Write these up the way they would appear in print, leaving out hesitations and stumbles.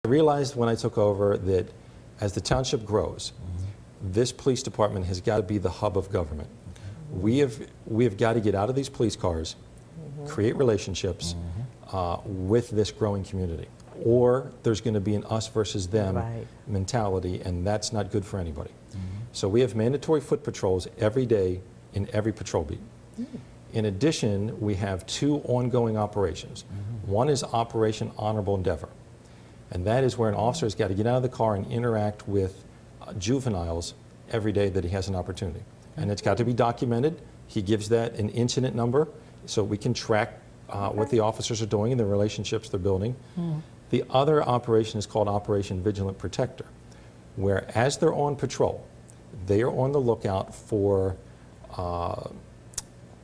I realized when I took over that as the township grows, this police department has got to be the hub of government. We have got to get out of these police cars, create relationships with this growing community, or there's going to be an us versus them mentality, and that's not good for anybody. So we have mandatory foot patrols every day in every patrol beat. In addition, we have 2 ongoing operations. One is Operation Honorable Endeavor, and that is where an officer has got to get out of the car and interact with juveniles every day that he has an opportunity. And it's got to be documented. He gives that an incident number so we can track what the officers are doing and the relationships they're building. The other operation is called Operation Vigilant Protector, where as they're on patrol, they are on the lookout for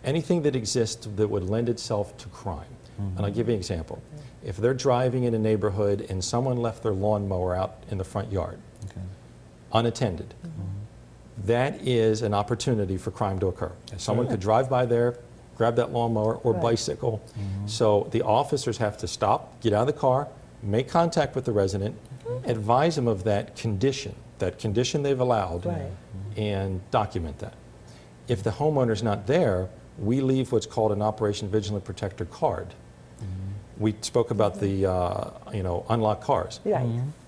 anything that exists that would lend itself to crime. And I'll give you an example. If they're driving in a neighborhood and someone left their lawnmower out in the front yard, unattended, that is an opportunity for crime to occur. Someone could drive by there, grab that lawnmower or bicycle. So the officers have to stop, get out of the car, make contact with the resident, advise them of that condition they've allowed, and document that. If the homeowner's not there, we leave what's called an Operation Vigilant Protector card. We spoke about the unlocked cars.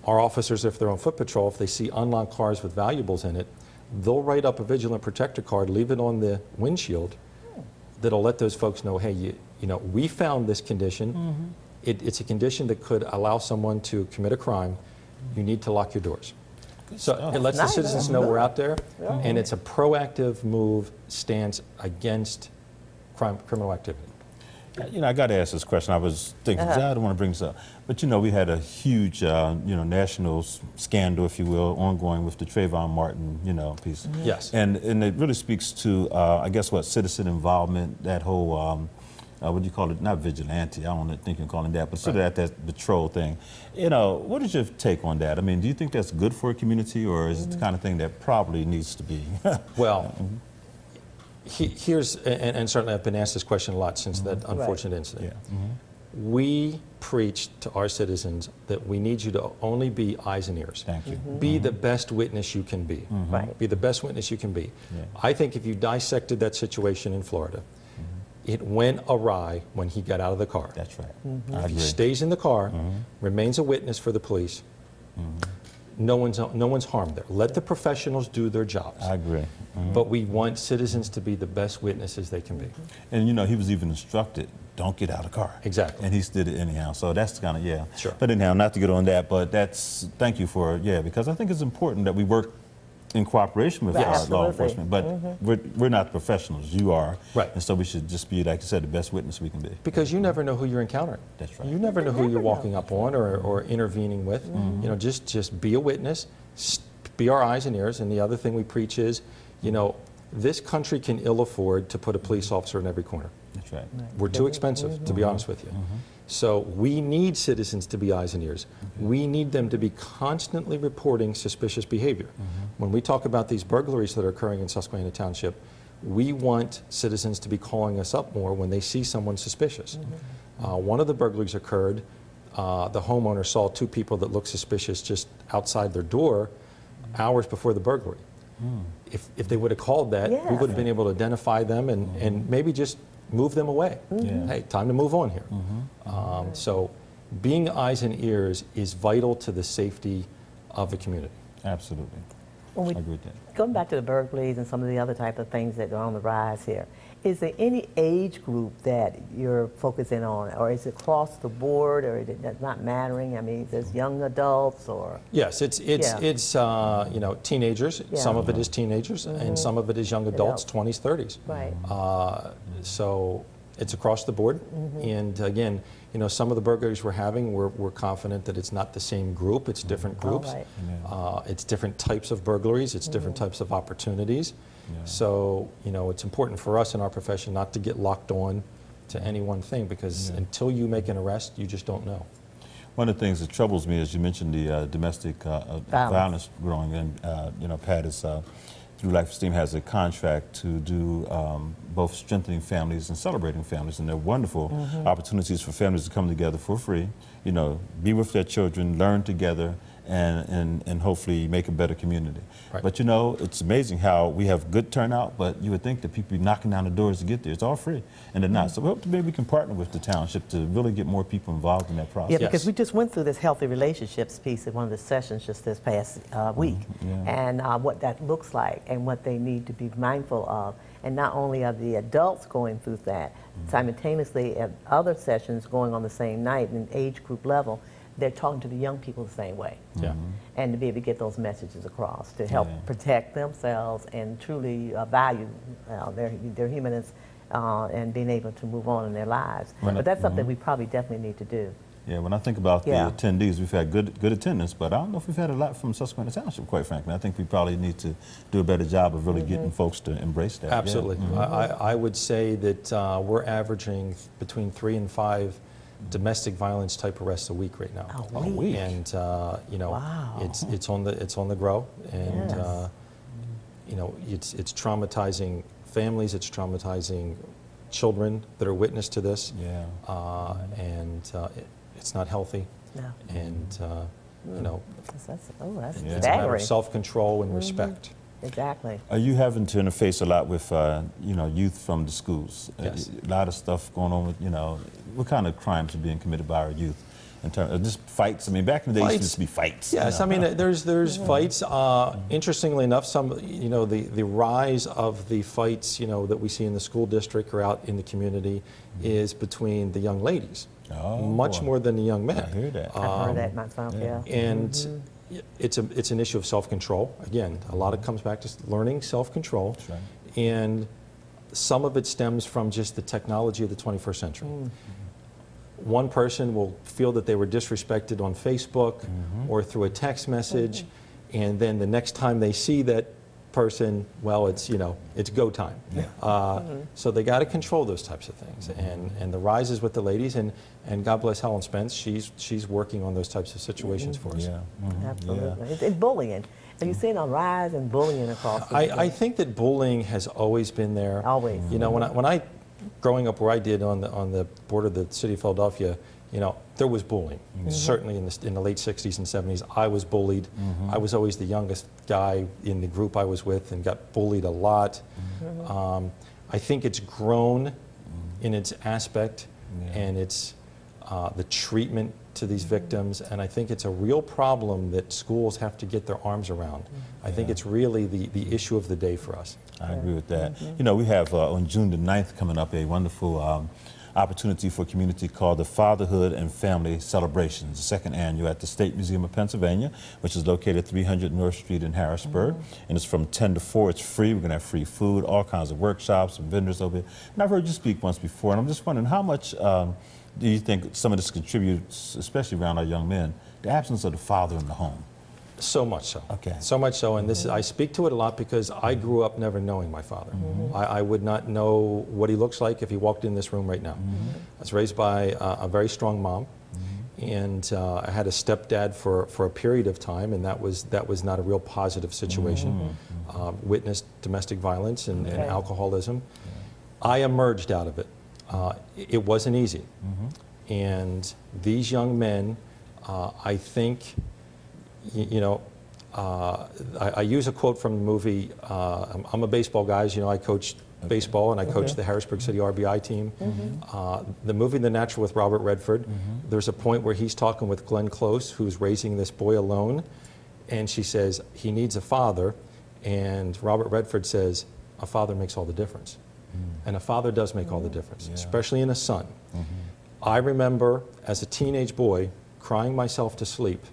Our officers, if they're on foot patrol, if they see unlocked cars with valuables in it, they'll write up a Vigilant Protector card, leave it on the windshield, that'll let those folks know, hey, you know, we found this condition. It's a condition that could allow someone to commit a crime. You need to lock your doors. So it lets the citizens know we're out there, and it's a proactive move, stance against criminal activity. You know, I got to ask this question. I was thinking, I don't want to bring this up, but you know, we had a huge, national scandal, if you will, ongoing with the Trayvon Martin, piece. Yes. And it really speaks to, I guess, what citizen involvement, that whole, what do you call it? Not vigilante. I don't think you're calling that, but sort of that patrol thing. You know, what is your take on that? I mean, do you think that's good for a community, or is it the kind of thing that probably needs to be? Well. Here's, and certainly I've been asked this question a lot since that unfortunate incident. We preach to our citizens that we need you to only be eyes and ears. Thank you. Be the best witness you can be. Be the best witness you can be. I think if you dissected that situation in Florida, it went awry when he got out of the car. That's right. If he stays in the car, remains a witness for the police, no one's harmed there. Let the professionals do their jobs. I agree. But we want citizens to be the best witnesses they can be. And you know, he was even instructed, don't get out of the car. Exactly. And he did it anyhow. So that's kind of, Sure. But anyhow, not to get on that, but thank you for, because I think it's important that we work in cooperation with law enforcement, but we're not professionals. You are. Right. And so we should just be, like you said, the best witness we can be. Because you never know who you're encountering. That's right. You never know who you're walking up on or intervening with. You know, just be a witness, be our eyes and ears. And the other thing we preach is, this country can ill afford to put a police officer in every corner. That's right. We're too expensive, to be honest with you. So we need citizens to be eyes and ears. We need them to be constantly reporting suspicious behavior. When we talk about these burglaries that are occurring in Susquehanna Township, we want citizens to be calling us up more when they see someone suspicious. One of the burglaries occurred, the homeowner saw 2 people that looked suspicious just outside their door hours before the burglary. If they would have called that, we would have been able to identify them and maybe just move them away. Hey, time to move on here. So being eyes and ears is vital to the safety of the community. Absolutely. I agree with that. Going back to the burglaries and some of the other type of things that are on the rise here, is there any age group that you're focusing on, or is it across the board, or is it not mattering? I mean, is it young adults or? Yes, it's teenagers. Some of it is teenagers, and some of it is young adults, 20s, 30s. Right. So it's across the board. And again, some of the burglaries we're having, we're confident that it's not the same group. It's different groups. It's different types of burglaries. It's different types of opportunities. So, it's important for us in our profession not to get locked on to any one thing, because until you make an arrest, you just don't know. One of the things that troubles me is you mentioned the domestic violence growing, and Pat is through Life Esteem has a contract to do both strengthening families and celebrating families, and they're wonderful opportunities for families to come together for free, you know, be with their children, learn together, and hopefully make a better community. Right. But you know, it's amazing how we have good turnout, but you would think that people be knocking down the doors to get there. It's all free, and they're not. So we hope to maybe we can partner with the township to really get more people involved in that process. Yeah, because Yes. we just went through this healthy relationships piece at one of the sessions just this past week, and what that looks like and what they need to be mindful of. And not only are the adults going through that, simultaneously at other sessions going on the same night in age group level, they're talking to the young people the same way. Yeah. And to be able to get those messages across to help Yeah. protect themselves and truly value their humanness and being able to move on in their lives. Right. But that's something we probably definitely need to do. Yeah, when I think about Yeah. the attendees, we've had good attendance, but I don't know if we've had a lot from Susquehanna Township, quite frankly. I think we probably need to do a better job of really getting folks to embrace that. Absolutely. Yeah. I would say that we're averaging between 3 and 5 domestic violence type arrests a week right now. A week. And you know, Wow. it's on the grow, and Yes. you know, it's traumatizing families, it's traumatizing children that are witness to this, Yeah. and it's not healthy, No. and you know, That's Yeah. it's a matter staggering. Mm-hmm. of self-control and respect. Exactly. Are you having to interface a lot with, you know, youth from the schools? Yes. A lot of stuff going on with, you know, what kind of crimes are being committed by our youth? In terms of just fights? I mean, back in the day, it used to be fights. Yes, you know? I mean, there's fights. Interestingly enough, you know, the rise of the fights, you know, that we see in the school district or out in the community is between the young ladies, Oh, much boy. more than the young men. I hear that. I've heard that myself, yeah. And it's an issue of self-control. Again, a lot of it comes back to learning self-control. That's right. And some of it stems from just the technology of the 21st century. One person will feel that they were disrespected on Facebook or through a text message, and then the next time they see that person, well, it's, you know, it's go time. So they got to control those types of things. And the rise is with the ladies, and God bless Helen Spence, she's working on those types of situations for us. Yeah. Absolutely. It's bullying. Are you seeing a rise in bullying across the I think that bullying has always been there. Always. You know, when I growing up where I did on the board of the city of Philadelphia, you know, there was bullying. Certainly in the late 60s and 70s, I was bullied. I was always the youngest guy in the group I was with and got bullied a lot. I think it's grown in its aspect and its the treatment to these victims, and I think it's a real problem that schools have to get their arms around. I think it's really the issue of the day for us. I agree with that. You know, we have on June the 9th coming up a wonderful opportunity for community called the Fatherhood and Family Celebrations, the second annual at the State Museum of Pennsylvania, which is located 300 North Street in Harrisburg. And it's from 10 to 4. It's free. We're going to have free food, all kinds of workshops and vendors over here. And I've heard you speak once before, and I'm just wondering how much do you think some of this contributes, especially around our young men, the absence of the father in the home? So much so. Okay. So much so, and I speak to it a lot because I grew up never knowing my father. I would not know what he looks like if he walked in this room right now. I was raised by a very strong mom, and I had a stepdad for a period of time, and that was not a real positive situation. Witnessed domestic violence and alcoholism. I emerged out of it. It wasn't easy, and these young men, I think. You know, I use a quote from the movie. I'm a baseball guy, as you know. I coached baseball, and I coached the Harrisburg City RBI team. The movie The Natural with Robert Redford, there's a point where he's talking with Glenn Close, who's raising this boy alone, and she says, he needs a father, and Robert Redford says, a father makes all the difference. And a father does make all the difference, especially in a son. I remember, as a teenage boy, crying myself to sleep,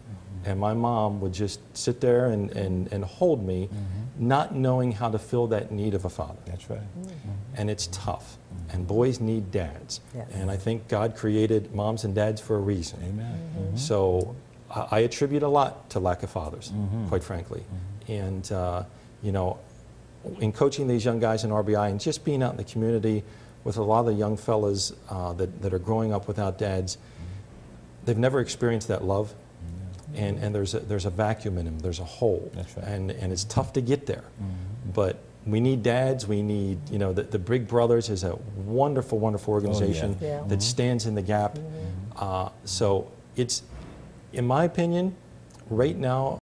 and my mom would just sit there and hold me, not knowing how to fill that need of a father. That's right. And it's tough. And boys need dads. Yes. And I think God created moms and dads for a reason. Amen. So I attribute a lot to lack of fathers, quite frankly. And, you know, in coaching these young guys in RBI and just being out in the community with a lot of the young fellas that are growing up without dads, they've never experienced that love. and there's a vacuum in them, there's a hole. That's right. And it's tough to get there. But we need dads, we need, you know, the Big Brothers is a wonderful, wonderful organization Yeah. that stands in the gap. So it's, in my opinion, right now,